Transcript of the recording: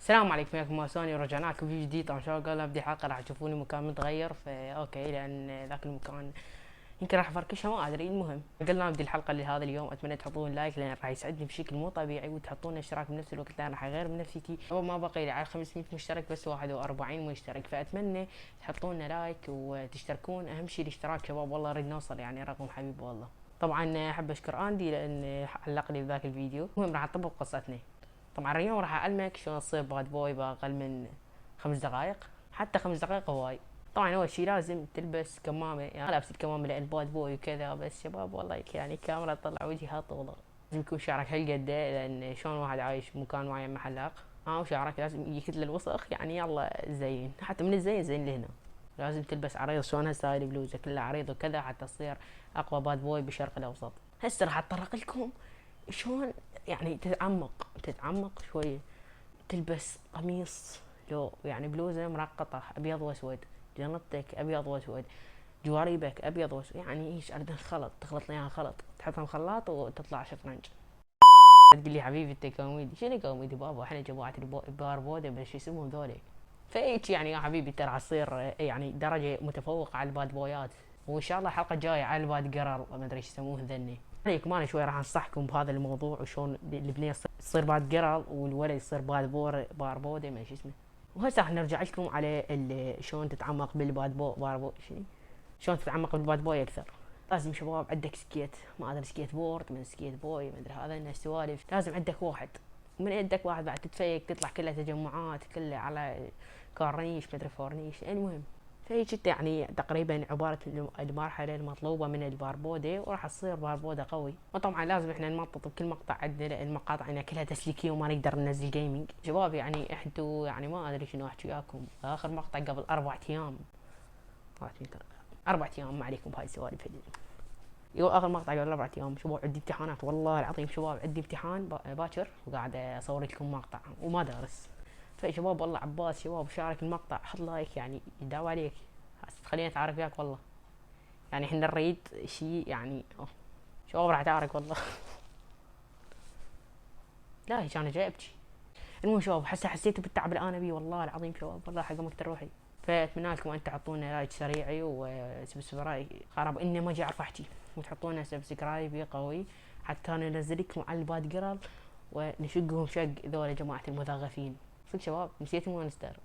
السلام عليكم، وياكم ماسوني، ورجعنا لكم فيديو جديد. طبعا شو قال بدي حلقه راح تشوفوني مكان متغير، فا اوكي لان ذاك المكان يمكن راح افركشها، ما ادري. المهم قلنا نبدي الحلقه لهذا اليوم. اتمنى تحطون لايك لان راح يسعدني بشكل مو طبيعي، وتحطون اشتراك بنفس الوقت لان راح اغير من نفسيتي. هو ما بقي لي على 500 مشترك، بس 41 مشترك، فاتمنى تحطون لايك وتشتركون. اهم شيء الاشتراك شباب، والله اريد نوصل يعني رقم حبيب والله. طبعا احب اشكر اندي لان علق لي بذاك الفيديو. المهم راح اطبق قصتنا. طبعا اليوم راح اعلمك شلون تصير باد بوي باقل من 5 دقائق، حتى 5 دقائق هواي. طبعا اول شي لازم تلبس كمامه، يعني لابس الكمامه لان باد بوي وكذا. بس شباب والله يعني الكاميرا تطلع وجهها طوله. لازم يكون شعرك هالقد، لان شلون واحد عايش بمكان معين محلاق، وشعرك لازم يجي كتل الوسخ. يعني يلا زين، حتى من الزين زين لهنا. لازم تلبس عريض، شلون هسه هاي البلوزه كلها عريض وكذا حتى تصير اقوى باد بوي بالشرق الاوسط. هسه راح اتطرق لكم شلون يعني تتعمق شويه. تلبس قميص، لو يعني بلوزه مرقطه ابيض واسود، جنطتك ابيض واسود، جواريبك ابيض واسود. يعني ايش اريد خلط، تخلط لي اياها خلط، تحطهم خلاط وتطلع شطرنج. تقول لي حبيبي انت كوميدي. شنو كوميدي بابا؟ احنا جماعه الباربوده بس شو اسمهم ذولي. فايش يعني يا حبيبي، ترى حتصير يعني درجه متفوقه على الباد بويات. وان شاء الله الحلقه الجايه على الباد جرل، ما ادري ايش يسموه ذني. عليكم انا شوي راح انصحكم بهذا الموضوع، وشلون البنيه تصير باد جرل والولد يصير باد باربوده ما شو اسمه. وهسه راح نرجع لكم على شلون تتعمق بالباد باربو شلون تتعمق بالباد بوي اكثر. لازم شباب عندك سكيت، ما ادري سكيت بورد من سكيت بوي، ما ادري هذا الناس سوالف. لازم عندك واحد، من عندك واحد بعد تتفيك تطلع كلها تجمعات كلها على كورنيش ما ادري فورنيش. المهم فهيك انت يعني تقريبا عبارة المرحلة المطلوبة من الباربودة، وراح تصير باربودة قوي. وطبعا لازم احنا نمطط بكل مقطع عندنا، لان مقاطعنا كلها تسليكية وما نقدر ننزل جيمنج. شباب يعني انتو يعني ما ادري شنو احكي وياكم. اخر مقطع قبل 4 ايام، 4 ايام ما عليكم بهاي السوالف هذي. يو اخر مقطع قبل 4 ايام. شباب عندي امتحانات والله العظيم. شباب عندي امتحان باكر، وقاعد اصور لكم مقطع وما دارس. فشباب والله عباس شباب شارك المقطع، حط لايك يعني يداوي عليك. خليني اتعارك وياك والله. يعني احنا نريد شيء يعني شباب راح اتعارك والله. لا هيك انا جاي ابكي. المهم شباب هسه حسيت بالتعب الان بي والله العظيم. شباب والله حق مقتل روحي. فاتمنى لكم ان تعطونا لايك سريعي وسبسكرايب خرب اني ما اجي اعرف احكي، وتحطونا سبسكرايب قوي حتى انا انزل لكم على الباد جرل ونشقهم شق ذول جماعه المثقفين. صدق شباب نسيتهم وين استر.